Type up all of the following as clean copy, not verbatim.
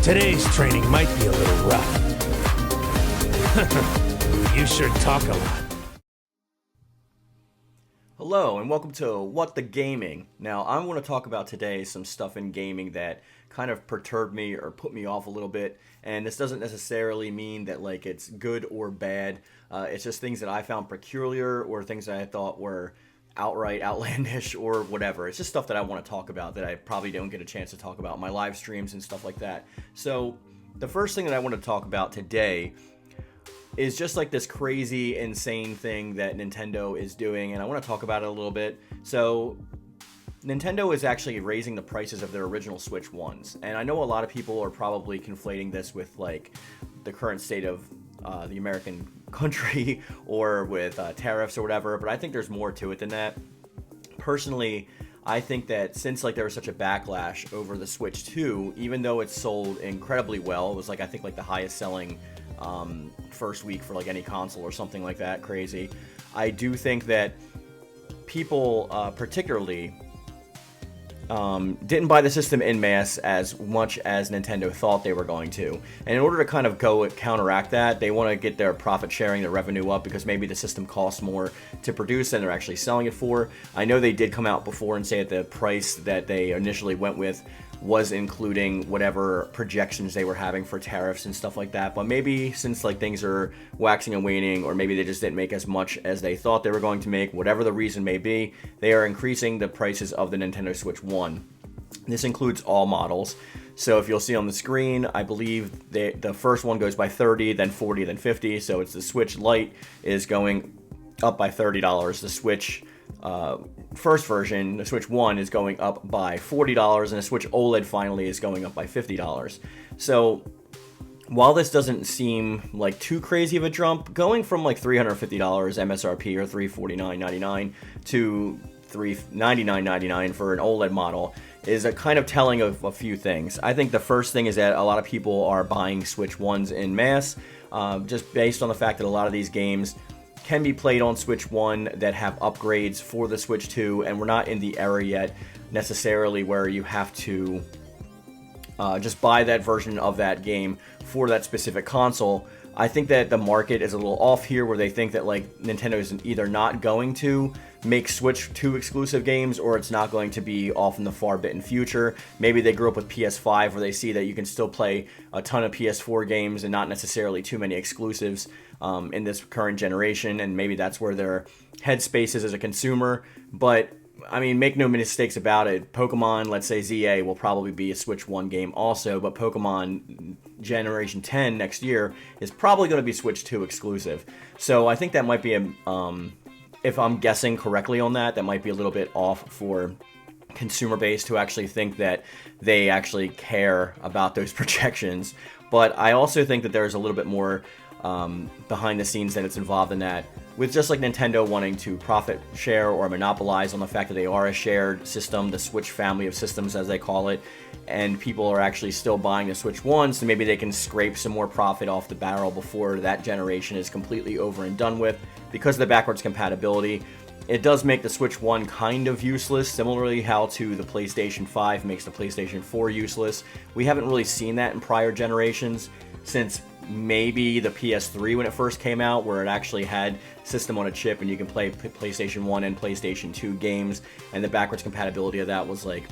Today's training might be a little rough. You sure talk a lot. Hello and welcome to What the Gaming. Now I'm going to talk about today some stuff in gaming that kind of perturbed me or put me off a little bit, and this doesn't necessarily mean that like it's good or bad. It's just things that I found peculiar or things that I thought were outright outlandish or whatever. It's just stuff that I want to talk about that I probably don't get a chance to talk about in my live streams and stuff like that. So the first thing that I want to talk about today is just like this crazy, insane thing that Nintendo is doing, and I want to talk about it a little bit. So Nintendo is actually raising the prices of their original Switch 1s, and I know a lot of people are probably conflating this with like the current state of the American country or with tariffs or whatever, but I think there's more to it than that. Personally, I think that since like there was such a backlash over the Switch 2, even though it sold incredibly well, it was like I think like the highest selling first week for like any console or something like that, crazy. I do think that people particularly didn't buy the system en masse as much as Nintendo thought they were going to. And in order to kind of go counteract that, they want to get their profit sharing, their revenue up, because maybe the system costs more to produce than they're actually selling it for. I know they did come out before and say that the price that they initially went with was including whatever projections they were having for tariffs and stuff like that, but maybe since like things are waxing and waning, or maybe they just didn't make as much as they thought they were going to make, whatever the reason may be, they are increasing the prices of the Nintendo Switch 1. This includes all models. So if you'll see on the screen, I believe the first one goes by 30, then 40, then 50. So it's the Switch Lite is going up by $30. The Switch first version, the Switch 1, is going up by $40, and the Switch OLED finally is going up by $50. So while this doesn't seem like too crazy of a jump, going from like $350 MSRP or $349.99 to $399.99 for an OLED model is a kind of telling of a few things. I think the first thing is that a lot of people are buying Switch 1s en masse, just based on the fact that a lot of these games can be played on Switch 1 that have upgrades for the Switch 2, and we're not in the era yet necessarily where you have to just buy that version of that game for that specific console. I think that the market is a little off here, where they think that like Nintendo is either not going to make Switch 2 exclusive games, or it's not going to be off in the far bit in future. Maybe they grew up with PS5, where they see that you can still play a ton of PS4 games and not necessarily too many exclusives in this current generation, and maybe that's where their headspace is as a consumer. But I mean, make no mistakes about it, Pokemon, let's say ZA, will probably be a Switch 1 game also, but Pokemon Generation 10 next year is probably going to be Switch 2 exclusive. So I think that might be if I'm guessing correctly on that, that might be a little bit off for consumer base to actually think that they actually care about those projections. But I also think that there's a little bit more behind the scenes that it's involved in that, with just like Nintendo wanting to profit share or monopolize on the fact that they are a shared system, the Switch family of systems as they call it, and people are actually still buying the Switch 1, so maybe they can scrape some more profit off the barrel before that generation is completely over and done with. Because of the backwards compatibility, it does make the Switch 1 kind of useless, similarly how to the PlayStation 5 makes the PlayStation 4 useless. We haven't really seen that in prior generations, since maybe the PS3 when it first came out, where it actually had system on a chip and you can play PlayStation 1 and PlayStation 2 games, and the backwards compatibility of that was like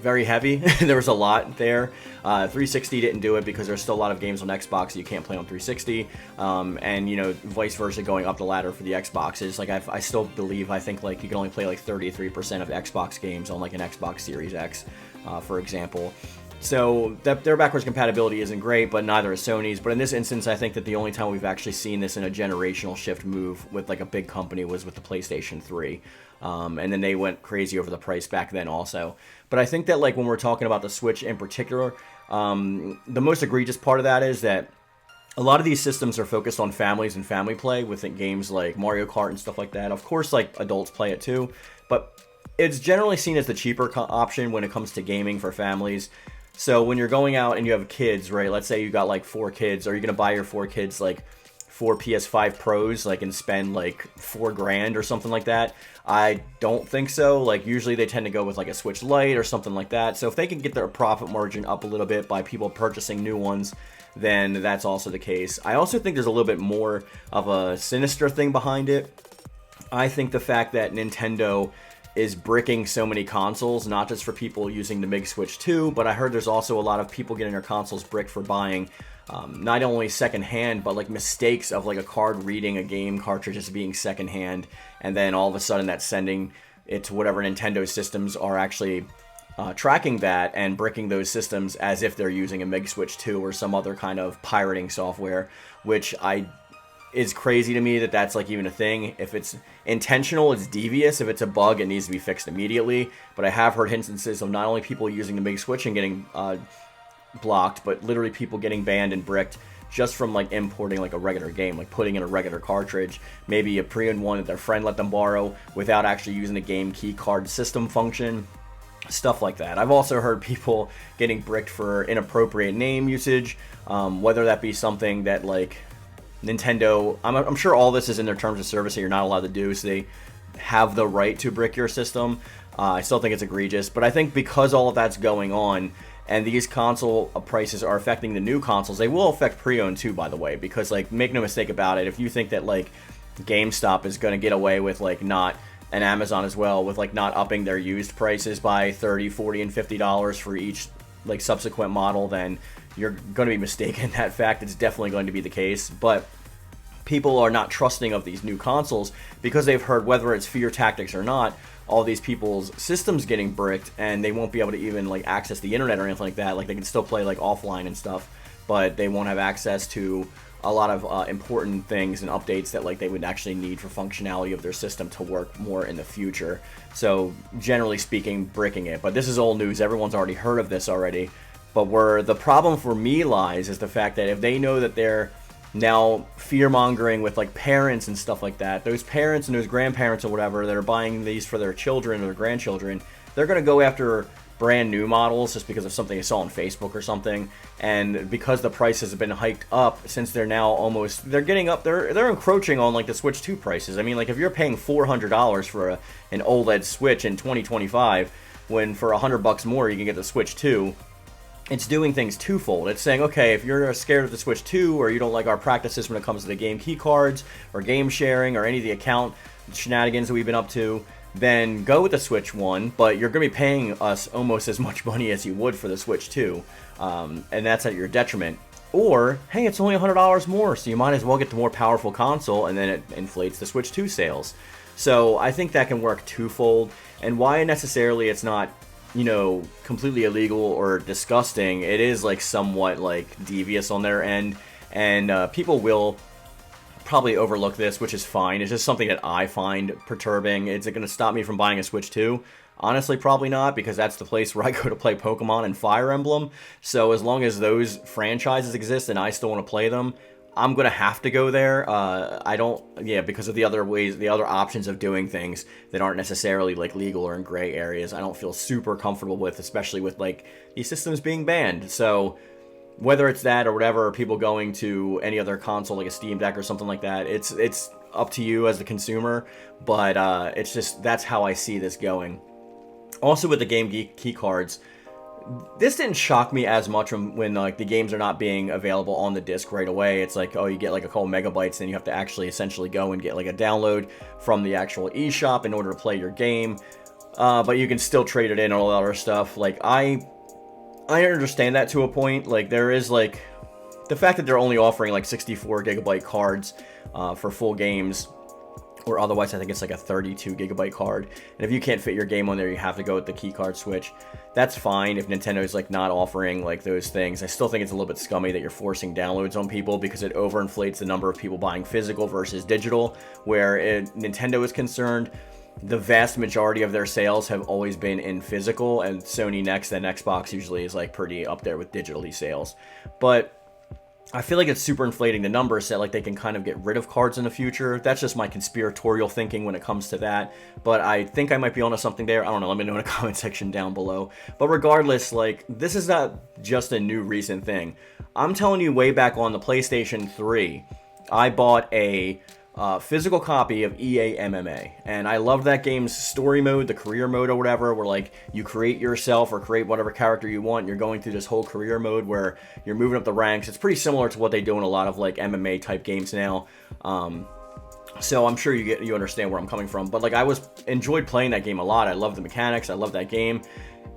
very heavy. There was a lot there. 360 didn't do it because there's still a lot of games on Xbox you can't play on 360, and you know, vice versa going up the ladder for the Xboxes. Like I still believe, I think like you can only play like 33% of Xbox games on like an Xbox Series X, for example. So their backwards compatibility isn't great, but neither is Sony's. But in this instance, I think that the only time we've actually seen this in a generational shift move with like a big company was with the PlayStation 3. And then they went crazy over the price back then also. But I think that like when we're talking about the Switch in particular, the most egregious part of that is that a lot of these systems are focused on families and family play with games like Mario Kart and stuff like that. Of course, like adults play it too, but it's generally seen as the cheaper option when it comes to gaming for families. So when you're going out and you have kids, right? Let's say you got like 4 kids. Are you going to buy your 4 kids like 4 PS5 Pros, like, and spend like $4,000 or something like that. I don't think so. Like, usually they tend to go with like a Switch Lite or something like that. So if they can get their profit margin up a little bit by people purchasing new ones, then that's also the case. I also think there's a little bit more of a sinister thing behind it. I think the fact that Nintendo is bricking so many consoles, not just for people using the Big Switch 2, but I heard there's also a lot of people getting their consoles bricked for buying not only secondhand, but like mistakes of like a card reading a game cartridge as being secondhand, and then all of a sudden that's sending it to whatever Nintendo systems are actually tracking that and bricking those systems as if they're using a Big Switch 2 or some other kind of pirating software, which is crazy to me that that's like even a thing. If it's intentional, it's devious. If it's a bug, it needs to be fixed immediately. But I have heard instances of not only people using the Big Switch and getting blocked, but literally people getting banned and bricked just from like importing like a regular game, like putting in a regular cartridge, maybe a pre-owned one that their friend let them borrow without actually using the game key card system function, stuff like that. I've also heard people getting bricked for inappropriate name usage, whether that be something that like Nintendo, I'm sure all this is in their terms of service that you're not allowed to do, so they have the right to brick your system. I still think it's egregious, but I think because all of that's going on, and these console prices are affecting the new consoles, they will affect pre-owned too, by the way, because like, make no mistake about it, if you think that like GameStop is going to get away with like not, and Amazon as well, with like not upping their used prices by $30, $40, and $50 for each like subsequent model, then you're going to be mistaken. That fact, it's definitely going to be the case. But people are not trusting of these new consoles because they've heard, whether it's fear tactics or not, all these people's systems getting bricked, and they won't be able to even like access the internet or anything like that. Like, they can still play like offline and stuff, but they won't have access to a lot of important things and updates that like they would actually need for functionality of their system to work more in the future. So generally speaking, bricking it. But this is old news. Everyone's already heard of this already. But where the problem for me lies is the fact that if they know that they're now fear-mongering with like parents and stuff like that, those parents and those grandparents or whatever that are buying these for their children or their grandchildren, they're going to go after brand new models just because of something they saw on Facebook or something. And because the prices have been hiked up, since they're now almost, they're getting up, they're encroaching on like the Switch 2 prices. I mean, like, if you're paying $400 for an OLED Switch in 2025, when for $100 more you can get the Switch 2, it's doing things twofold. It's saying, okay, if you're scared of the Switch 2, or you don't like our practices when it comes to the game key cards or game sharing or any of the account shenanigans that we've been up to, then go with the Switch 1, but you're going to be paying us almost as much money as you would for the Switch 2, and that's at your detriment. Or, hey, it's only $100 more, so you might as well get the more powerful console, and then it inflates the Switch 2 sales. So I think that can work twofold, and why necessarily it's not, you know, completely illegal or disgusting, it is like somewhat like devious on their end, and people will probably overlook this, which is fine. It's just something that I find perturbing. Is it going to stop me from buying a Switch 2? Honestly, probably not, because that's the place where I go to play Pokemon and Fire Emblem. So as long as those franchises exist and I still want to play them, I'm going to have to go there. Because of the other ways, the other options of doing things that aren't necessarily like legal or in gray areas, I don't feel super comfortable with, especially with like these systems being banned. So whether it's that or whatever, or people going to any other console like a Steam Deck or something like that, it's up to you as the consumer, but it's just, that's how I see this going. Also with the game key cards, this didn't shock me as much when like the games are not being available on the disc right away. It's like, oh, you get like a couple megabytes, then you have to actually essentially go and get like a download from the actual eShop in order to play your game, but you can still trade it in and all that other stuff. Like, I understand that to a point. Like, there is like the fact that they're only offering like 64 gigabyte cards for full games, or otherwise I think it's like a 32 gigabyte card, and if you can't fit your game on there, you have to go with the key card switch. That's fine if Nintendo's like not offering like those things. I still think it's a little bit scummy that you're forcing downloads on people, because it overinflates the number of people buying physical versus digital. Where Nintendo is concerned, the vast majority of their sales have always been in physical, and Sony next, then Xbox usually is like pretty up there with digitally sales. But I feel like it's super inflating the numbers, that like they can kind of get rid of cards in the future. That's just my conspiratorial thinking when it comes to that, but I think I might be onto something there. I don't know, let me know in the comment section down below. But regardless, like, this is not just a new recent thing. I'm telling you, way back on the PlayStation 3, I bought a physical copy of EA MMA, and I love that game's story mode, the career mode or whatever, where like you create yourself or create whatever character you want. You're going through this whole career mode where you're moving up the ranks. It's pretty similar to what they do in a lot of like MMA type games now. So I'm sure you understand where I'm coming from. But like I enjoyed playing that game a lot. I love the mechanics. I love that game.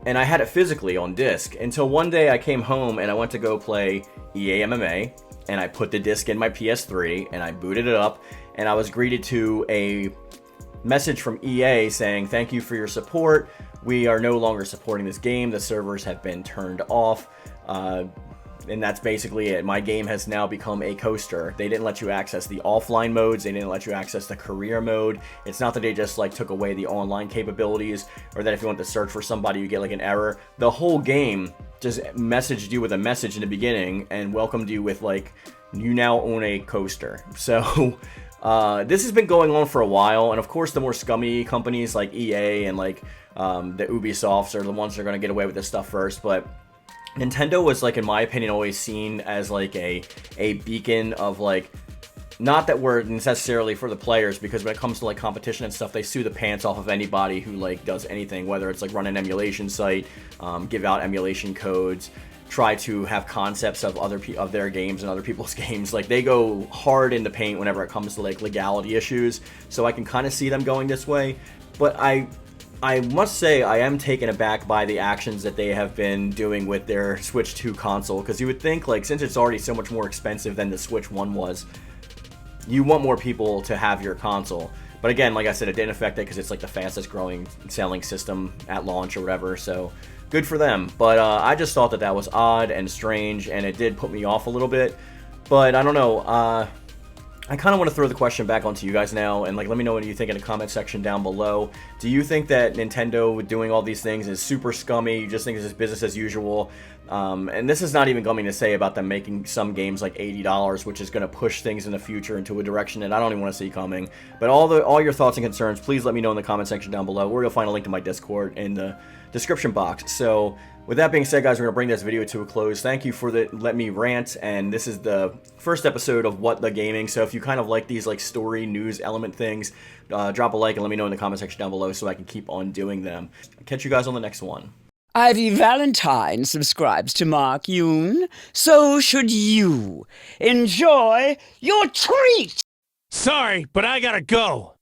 And I had it physically on disc until one day I came home and I went to go play EA MMA, and I put the disc in my PS3 and I booted it up, and I was greeted to a message from EA saying, "Thank you for your support. We are no longer supporting this game. The servers have been turned off." And that's basically it. My game has now become a coaster. They didn't let you access the offline modes. They didn't let you access the career mode. It's not that they just like took away the online capabilities, or that if you want to search for somebody you get like an error. The whole game just messaged you with a message in the beginning and welcomed you with like, you now own a coaster. So this has been going on for a while, and of course the more scummy companies like EA and like the Ubisofts are the ones that are going to get away with this stuff first. But Nintendo was, like, in my opinion, always seen as like a beacon of like, not that we're necessarily for the players, because when it comes to like competition and stuff, they sue the pants off of anybody who like does anything, whether it's like run an emulation site, give out emulation codes, try to have concepts of of their games and other people's games. Like they go hard in the paint whenever it comes to like legality issues. So I can kind of see them going this way, but I must say I am taken aback by the actions that they have been doing with their Switch 2 console, because you would think, like, since it's already so much more expensive than the Switch 1 was, you want more people to have your console. But again, like I said, it didn't affect it because it's like the fastest growing selling system at launch or whatever, so good for them. But I just thought that was odd and strange, and it did put me off a little bit. But I don't know, I kind of want to throw the question back onto you guys now, and like let me know what you think in the comment section down below. Do you think that Nintendo doing all these things is super scummy? You just think this is business as usual? And this is not even going to say about them making some games like $80, which is going to push things in the future into a direction that I don't even want to see coming. But all your thoughts and concerns, please let me know in the comment section down below, or you'll find a link to my Discord in the description box. So with that being said, guys, we're going to bring this video to a close. Thank you for let me rant, and this is the first episode of What the Gaming. So if you kind of like these like story news element things, drop a like and let me know in the comment section down below so I can keep on doing them. Catch you guys on the next one. Ivy Valentine subscribes to Mark Yoon, so should you. Enjoy your treat! Sorry, but I gotta go.